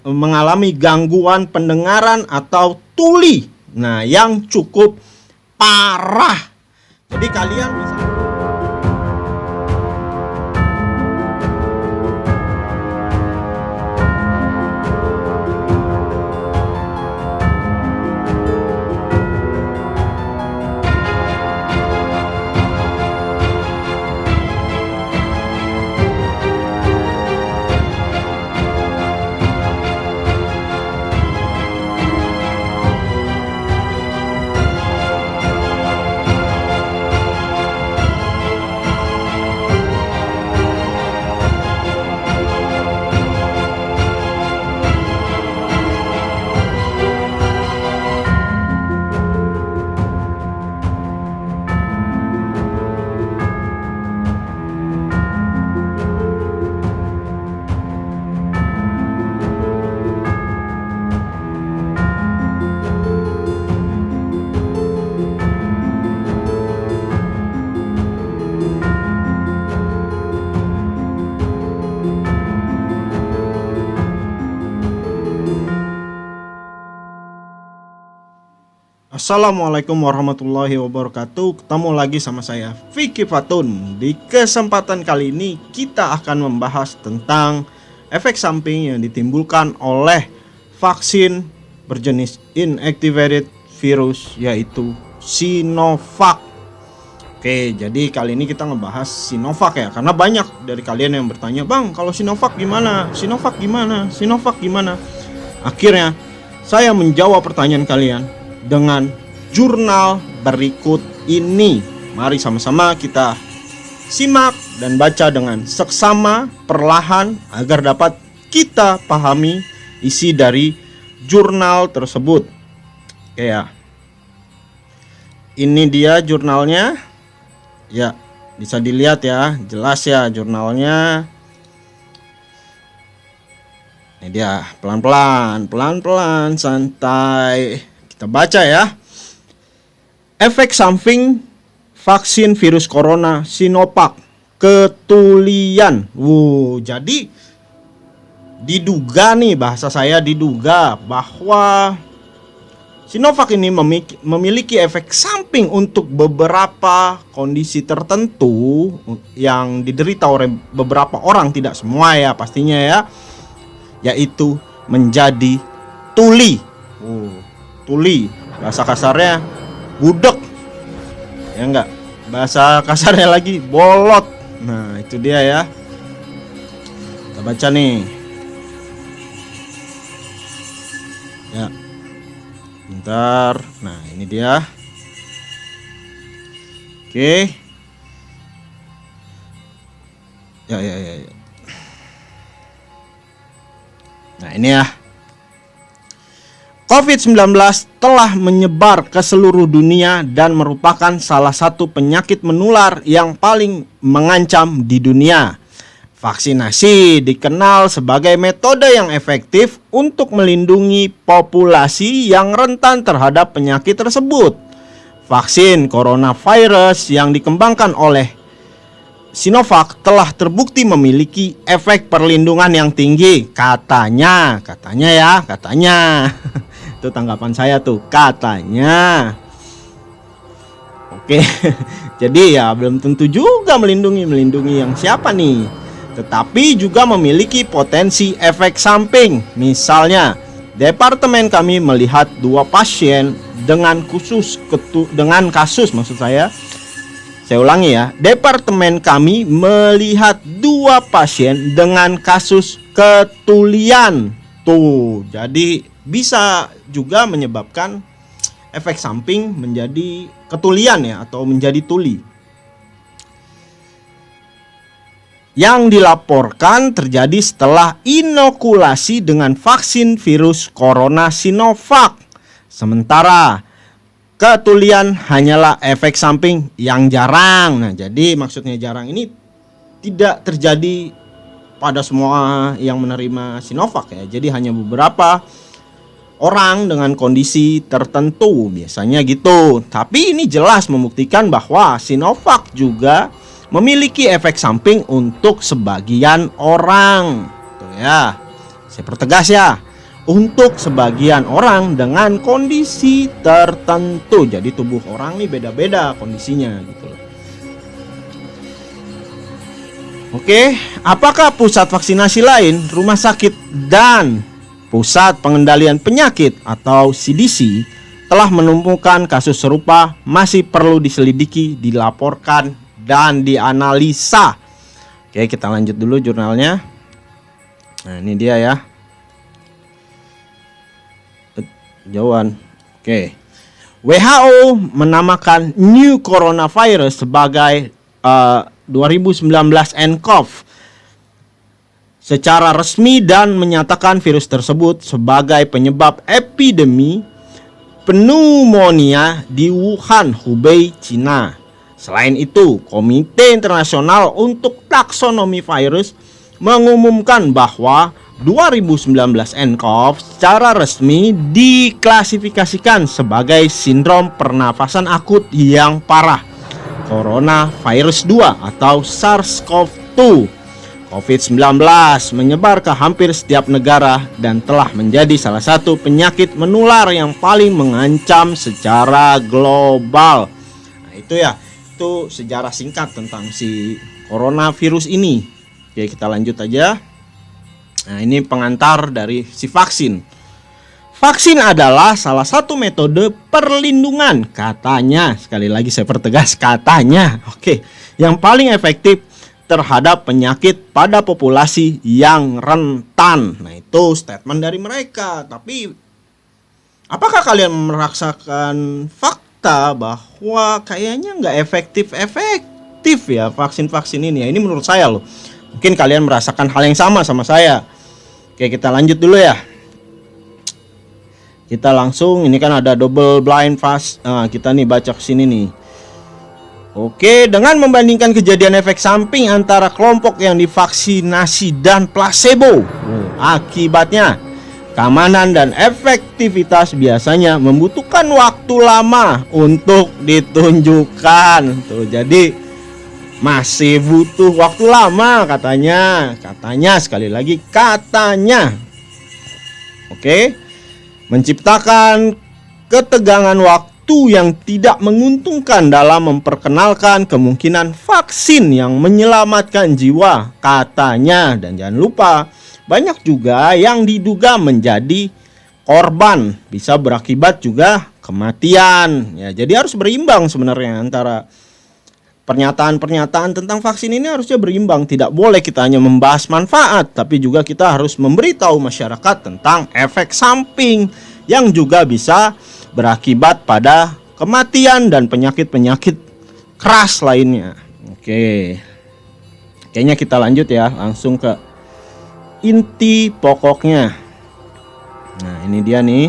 mengalami gangguan pendengaran atau tuli. Nah, yang cukup parah. Jadi kalian bisa Assalamualaikum warahmatullahi wabarakatuh. Ketemu lagi sama saya Vicky Fatun. Di kesempatan kali ini kita akan membahas tentang efek samping yang ditimbulkan oleh vaksin berjenis inactivated virus, yaitu Sinovac. Oke, jadi kali ini kita ngebahas Sinovac ya, karena banyak dari kalian yang bertanya, "Bang, kalau Sinovac gimana? Sinovac gimana? Sinovac gimana?" Akhirnya saya menjawab pertanyaan kalian dengan jurnal berikut ini. Mari sama-sama kita simak dan baca dengan seksama perlahan agar dapat kita pahami isi dari jurnal tersebut. Oke ya. Ini dia jurnalnya. Ya, bisa dilihat ya, jelas ya jurnalnya. Ini dia, pelan-pelan, santai. Kita baca ya. Efek samping vaksin virus corona Sinovac, ketulian. Jadi diduga nih, bahasa saya diduga bahwa Sinovac ini memiliki efek samping untuk beberapa kondisi tertentu yang diderita oleh beberapa orang, tidak semua ya pastinya ya, yaitu menjadi tuli. Tuli, bahasa kasarnya budek, ya enggak, bahasa kasarnya lagi bolot. Nah itu dia ya, kita baca nih ya, bentar. Nah ini dia. Oke ya. Nah ini ya, COVID-19 telah menyebar ke seluruh dunia dan merupakan salah satu penyakit menular yang paling mengancam di dunia. Vaksinasi dikenal sebagai metode yang efektif untuk melindungi populasi yang rentan terhadap penyakit tersebut. Vaksin coronavirus yang dikembangkan oleh Sinovac telah terbukti memiliki efek perlindungan yang tinggi, katanya ya. Itu tanggapan saya tuh, katanya. Oke. Jadi ya belum tentu juga melindungi yang siapa nih, tetapi juga memiliki potensi efek samping. Misalnya, departemen kami melihat 2 pasien dengan kasus. Saya ulangi ya, departemen kami melihat 2 pasien dengan kasus ketulian. Jadi bisa juga menyebabkan efek samping menjadi ketulian ya, atau menjadi tuli. Yang dilaporkan terjadi setelah inokulasi dengan vaksin virus corona Sinovac. Sementara ketulian hanyalah efek samping yang jarang. Nah, jadi maksudnya jarang ini tidak terjadi pada semua yang menerima Sinovac ya. Jadi hanya beberapa orang dengan kondisi tertentu, biasanya gitu. Tapi ini jelas membuktikan bahwa Sinovac juga memiliki efek samping untuk sebagian orang. Tuh ya, saya pertegas ya. untuk sebagian orang dengan kondisi tertentu. Jadi tubuh orang nih beda-beda kondisinya gitu loh. Oke, apakah pusat vaksinasi lain, rumah sakit dan pusat pengendalian penyakit atau CDC telah menemukan kasus serupa? Masih perlu diselidiki, dilaporkan, dan dianalisa. Oke, kita lanjut dulu jurnalnya. Nah, ini dia ya. Jauhan. Oke. WHO menamakan new coronavirus sebagai 2019 nCoV secara resmi dan menyatakan virus tersebut sebagai penyebab epidemi pneumonia di Wuhan, Hubei, Cina. Selain itu, Komite Internasional untuk Taksonomi Virus mengumumkan bahwa 2019 nCoV secara resmi diklasifikasikan sebagai sindrom pernafasan akut yang parah coronavirus 2 atau SARS-CoV-2. COVID-19 menyebar ke hampir setiap negara dan telah menjadi salah satu penyakit menular yang paling mengancam secara global. Nah, itu ya, itu sejarah singkat tentang si coronavirus ini. Oke, kita lanjut aja. Nah, ini pengantar dari si vaksin. Vaksin adalah salah satu metode perlindungan, katanya, sekali lagi saya pertegas, katanya, yang paling efektif terhadap penyakit pada populasi yang rentan. Nah, itu statement dari mereka. Tapi apakah kalian merasakan fakta bahwa kayaknya nggak efektif ya vaksin-vaksin ini ya? Ini menurut saya loh. Mungkin kalian merasakan hal yang sama saya. Oke, kita lanjut dulu ya. Kita langsung, ini kan ada double blind fast. Nah, kita nih baca kesini nih. Oke, dengan membandingkan kejadian efek samping antara kelompok yang divaksinasi dan placebo, akibatnya keamanan dan efektivitas biasanya membutuhkan waktu lama untuk ditunjukkan. Tuh, jadi masih butuh waktu lama katanya sekali lagi katanya. Oke. Menciptakan ketegangan waktu yang tidak menguntungkan dalam memperkenalkan kemungkinan vaksin yang menyelamatkan jiwa katanya. Dan jangan lupa, banyak juga yang diduga menjadi korban, bisa berakibat juga kematian ya. Jadi harus berimbang sebenarnya antara pernyataan-pernyataan tentang vaksin ini, harusnya berimbang. Tidak boleh kita hanya membahas manfaat, tapi juga kita harus memberitahu masyarakat tentang efek samping yang juga bisa berakibat pada kematian dan penyakit-penyakit keras lainnya. Oke. Kayaknya kita lanjut ya, langsung ke inti pokoknya. Nah, ini dia nih.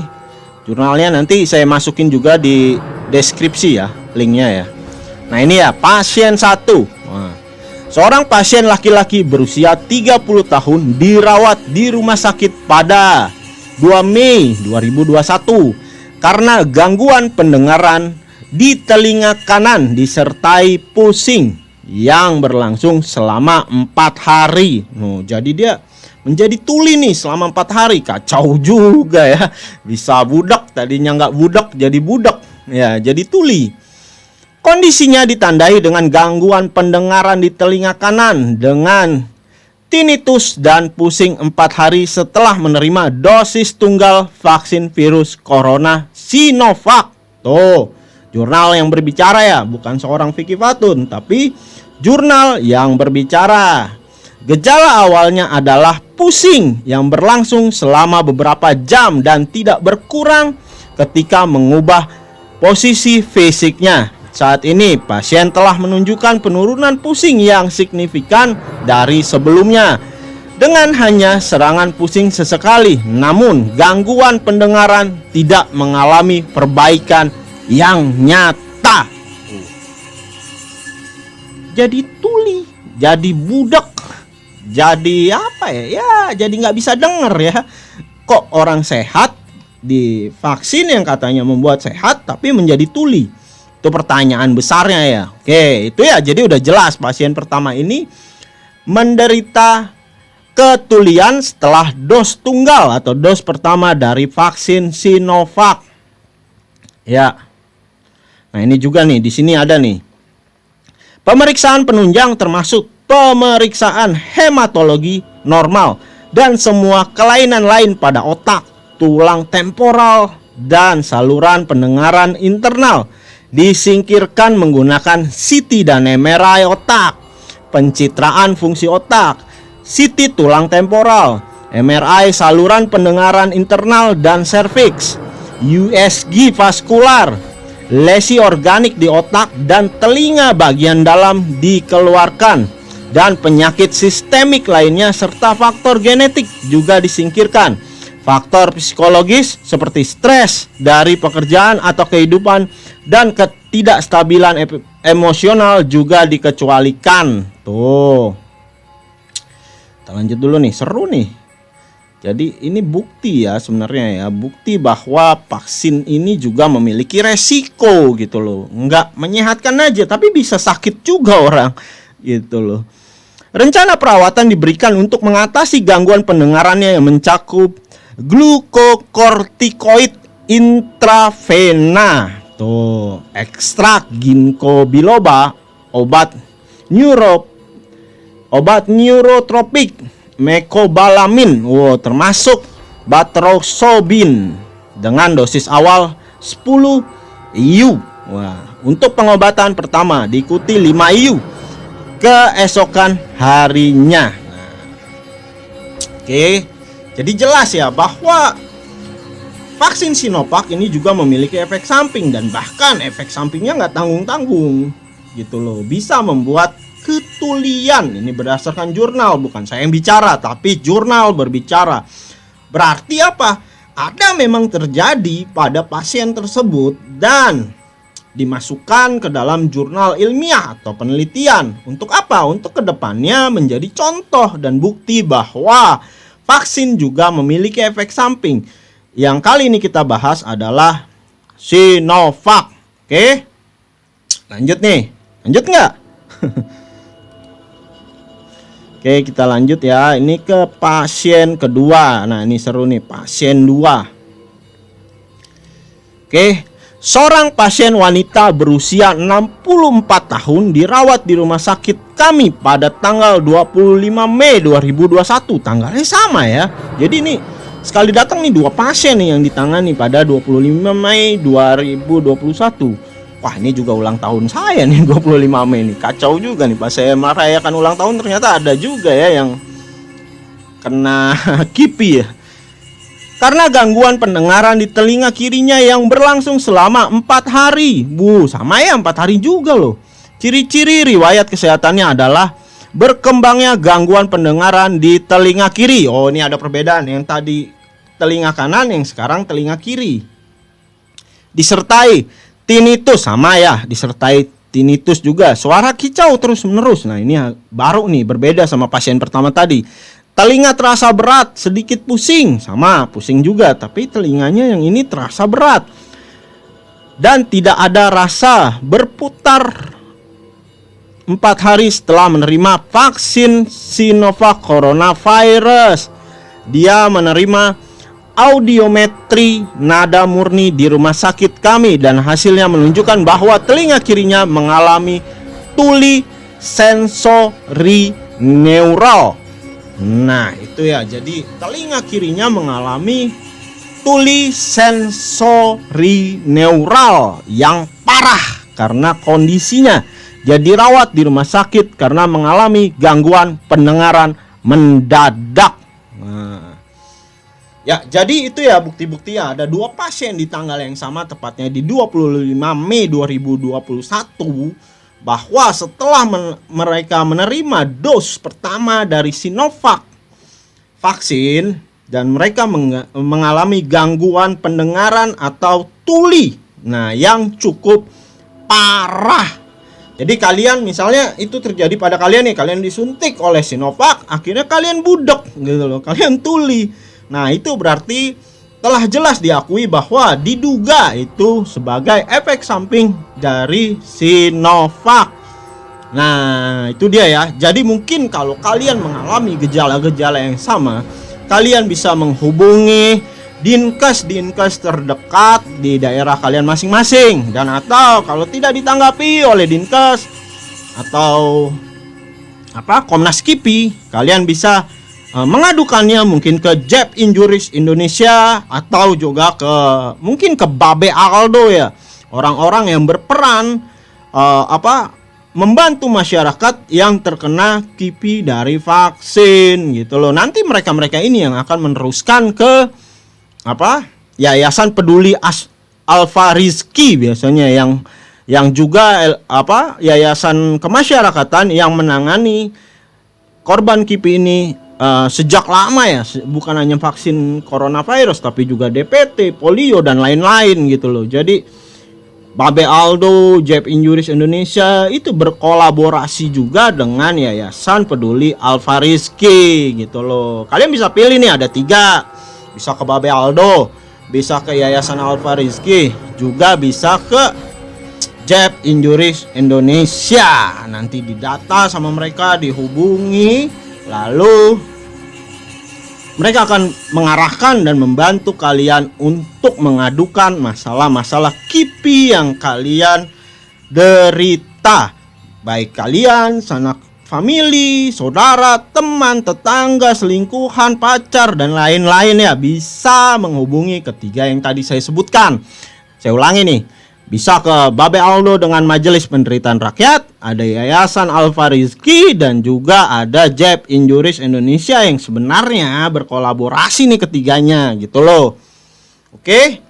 Jurnalnya nanti saya masukin juga di deskripsi ya, linknya ya. Nah, ini ya, pasien 1. Seorang pasien laki-laki berusia 30 tahun dirawat di rumah sakit pada 2 Mei 2021 karena gangguan pendengaran di telinga kanan disertai pusing yang berlangsung selama 4 hari. Jadi dia menjadi tuli nih selama 4 hari. Kacau juga ya. Bisa budak, tadinya nggak budak jadi budak. Ya, jadi tuli. Kondisinya ditandai dengan gangguan pendengaran di telinga kanan dengan tinnitus dan pusing 4 hari setelah menerima dosis tunggal vaksin virus corona Sinovac. Tuh, jurnal yang berbicara ya, bukan seorang Vicky Fatun, tapi jurnal yang berbicara. Gejala awalnya adalah pusing yang berlangsung selama beberapa jam dan tidak berkurang ketika mengubah posisi fisiknya. Saat ini pasien telah menunjukkan penurunan pusing yang signifikan dari sebelumnya dengan hanya serangan pusing sesekali. Namun gangguan pendengaran tidak mengalami perbaikan yang nyata. Jadi tuli, jadi budak, jadi apa ya? Ya jadi nggak bisa denger ya. Kok orang sehat divaksin yang katanya membuat sehat tapi menjadi tuli? Itu pertanyaan besarnya ya. Oke, itu ya, jadi udah jelas pasien pertama ini menderita ketulian setelah dos tunggal atau dos pertama dari vaksin Sinovac. Ya. Nah, ini juga nih, di sini ada nih. Pemeriksaan penunjang termasuk pemeriksaan hematologi normal dan semua kelainan lain pada otak, tulang temporal, dan saluran pendengaran internal disingkirkan menggunakan CT dan MRI otak, pencitraan fungsi otak, CT tulang temporal, MRI saluran pendengaran internal dan serviks, USG vaskular, lesi organik di otak dan telinga bagian dalam dikeluarkan, dan penyakit sistemik lainnya serta faktor genetik juga disingkirkan. Faktor psikologis seperti stres dari pekerjaan atau kehidupan dan ketidakstabilan emosional juga dikecualikan. Tuh. Kita lanjut dulu nih, seru nih. Jadi ini bukti ya sebenarnya ya, bukti bahwa vaksin ini juga memiliki resiko gitu loh. Enggak menyehatkan aja, tapi bisa sakit juga orang gitu loh. Rencana perawatan diberikan untuk mengatasi gangguan pendengarannya yang mencakup glukokortikoid intravena, tuh, ekstrak ginkgo biloba, obat neurotropik, mecobalamin, termasuk batrosobin dengan dosis awal 10 IU. Untuk pengobatan pertama diikuti 5 IU keesokan harinya. Oke. Jadi jelas ya bahwa vaksin Sinovac ini juga memiliki efek samping, dan bahkan efek sampingnya nggak tanggung-tanggung gitu loh. Bisa membuat ketulian. Ini berdasarkan jurnal, bukan saya yang bicara, tapi jurnal berbicara. Berarti apa? Ada memang terjadi pada pasien tersebut dan dimasukkan ke dalam jurnal ilmiah atau penelitian. Untuk apa? Untuk kedepannya menjadi contoh dan bukti bahwa vaksin juga memiliki efek samping. Yang kali ini kita bahas adalah Sinovac. Oke, lanjut nih. Lanjut nggak? Oke, kita lanjut ya. Ini ke pasien kedua. Nah, ini seru nih, pasien 2. Oke. Seorang pasien wanita berusia 64 tahun dirawat di rumah sakit kami pada tanggal 25 Mei 2021. Tanggalnya sama ya. Jadi ini sekali datang nih 2 pasien nih yang ditangani pada 25 Mei 2021. Wah, ini juga ulang tahun saya nih 25 Mei nih. Kacau juga nih, pas saya merayakan ulang tahun ternyata ada juga ya yang kena kipi ya. Karena gangguan pendengaran di telinga kirinya yang berlangsung selama 4 hari. Sama ya 4 hari juga loh. Ciri-ciri riwayat kesehatannya adalah berkembangnya gangguan pendengaran di telinga kiri. Oh, ini ada perbedaan. Yang tadi telinga kanan, yang sekarang telinga kiri. Disertai tinnitus, sama ya, disertai tinnitus juga. Suara kicau terus menerus. Nah, ini baru nih, berbeda sama pasien pertama tadi. Telinga terasa berat, sedikit pusing, sama pusing juga, tapi telinganya yang ini terasa berat. Dan tidak ada rasa berputar 4 hari setelah menerima vaksin Sinovac coronavirus. Dia menerima audiometri nada murni di rumah sakit kami dan hasilnya menunjukkan bahwa telinga kirinya mengalami tuli sensori neural. Nah, itu ya. Jadi telinga kirinya mengalami tuli sensori neural yang parah karena kondisinya. Jadi rawat di rumah sakit karena mengalami gangguan pendengaran mendadak. Nah, ya, jadi itu ya bukti-bukti ya. Ada 2 pasien di tanggal yang sama, tepatnya di 25 Mei 2021. Bahwa setelah mereka menerima dos pertama dari Sinovac vaksin dan mereka mengalami gangguan pendengaran atau tuli, nah, yang cukup parah. Jadi kalian misalnya itu terjadi pada kalian nih, kalian disuntik oleh Sinovac, akhirnya kalian budek gitu loh, kalian tuli. Nah, itu berarti telah jelas diakui bahwa diduga itu sebagai efek samping dari Sinovac. Nah, itu dia ya. Jadi mungkin kalau kalian mengalami gejala-gejala yang sama, kalian bisa menghubungi dinkes terdekat di daerah kalian masing-masing. Dan atau kalau tidak ditanggapi oleh dinkes atau Komnas KIPI, kalian bisa mengadukannya mungkin ke JEP Injuris Indonesia atau juga mungkin ke Babe Aldo ya. Orang-orang yang berperan membantu masyarakat yang terkena KIPI dari vaksin gitu loh. Nanti mereka ini yang akan meneruskan ke Yayasan Peduli Alfa Rizki biasanya yang juga yayasan kemasyarakatan yang menangani korban KIPI ini sejak lama ya, bukan hanya vaksin coronavirus tapi juga DPT, polio dan lain-lain gitu loh. Jadi Babe Aldo, JEP Injuris Indonesia itu berkolaborasi juga dengan Yayasan Peduli Alfa Rizki gitu loh. Kalian bisa pilih nih, ada 3. Bisa ke Babe Aldo, bisa ke Yayasan Alfa Rizki, juga bisa ke JEP Injuris Indonesia. Nanti didata sama mereka, dihubungi, lalu mereka akan mengarahkan dan membantu kalian untuk mengadukan masalah-masalah KIPI yang kalian derita. Baik kalian, sanak famili, saudara, teman, tetangga, selingkuhan, pacar, dan lain-lain ya, bisa menghubungi ketiga yang tadi saya sebutkan. Saya ulangi nih. Bisa ke Babe Aldo dengan Majelis Penderitaan Rakyat, ada Yayasan Alfa Rizki, dan juga ada JEP Injuris Indonesia yang sebenarnya berkolaborasi nih ketiganya gitu loh. Oke.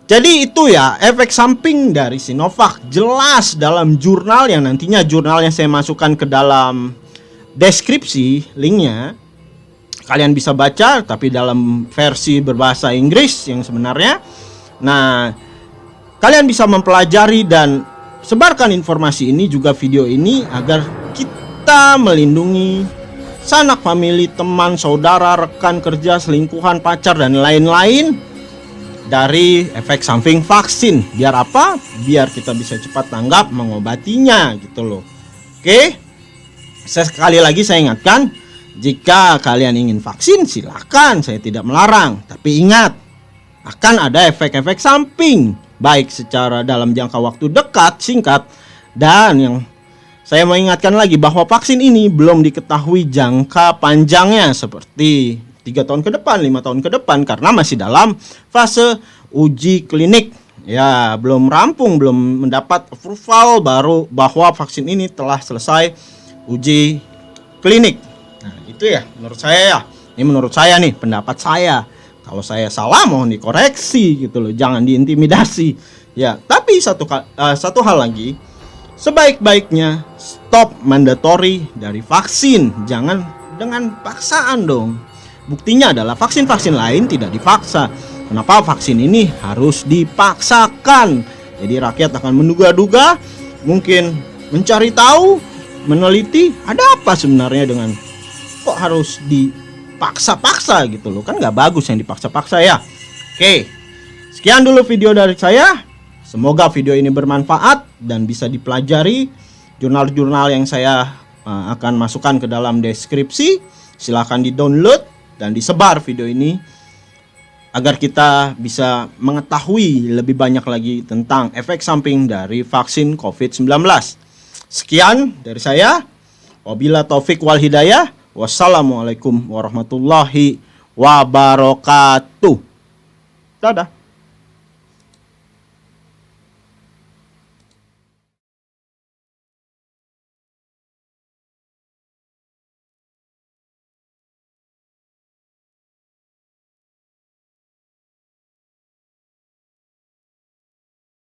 Jadi itu ya efek samping dari Sinovac, jelas dalam jurnal yang nantinya jurnalnya saya masukkan ke dalam deskripsi linknya. Kalian bisa baca tapi dalam versi berbahasa Inggris yang sebenarnya. Nah, kalian bisa mempelajari dan sebarkan informasi ini juga video ini agar kita melindungi sanak famili, teman, saudara, rekan kerja, selingkuhan, pacar, dan lain-lain dari efek samping vaksin. Biar apa? Biar kita bisa cepat tanggap mengobatinya gitu loh. Oke. Sekali lagi saya ingatkan, jika kalian ingin vaksin silakan, saya tidak melarang. Tapi ingat, akan ada efek-efek samping, baik secara dalam jangka waktu dekat, singkat, dan yang saya mau ingatkan lagi bahwa vaksin ini belum diketahui jangka panjangnya seperti 3 tahun ke depan, 5 tahun ke depan, karena masih dalam fase uji klinik. Ya, belum rampung, belum mendapat approval baru bahwa vaksin ini telah selesai uji klinik. Nah, itu ya menurut saya ya. Ini menurut saya nih, pendapat saya. Kalau saya salah mohon dikoreksi gitu loh, jangan diintimidasi. Ya, tapi satu hal lagi, sebaik-baiknya stop mandatory dari vaksin, jangan dengan paksaan dong. Buktinya adalah vaksin-vaksin lain tidak dipaksa. Kenapa vaksin ini harus dipaksakan? Jadi rakyat akan menduga-duga, mungkin mencari tahu, meneliti ada apa sebenarnya dengan kok harus dipaksa-paksa gitu loh. Kan nggak bagus yang dipaksa-paksa ya. Oke, sekian dulu video dari saya. Semoga video ini bermanfaat dan bisa dipelajari. Jurnal-jurnal yang saya akan masukkan ke dalam deskripsi, silahkan di-download dan disebar video ini agar kita bisa mengetahui lebih banyak lagi tentang efek samping dari vaksin COVID-19. Sekian dari saya. Wabila taufik wal hidayah. Wassalamualaikum warahmatullahi wabarakatuh. Dadah.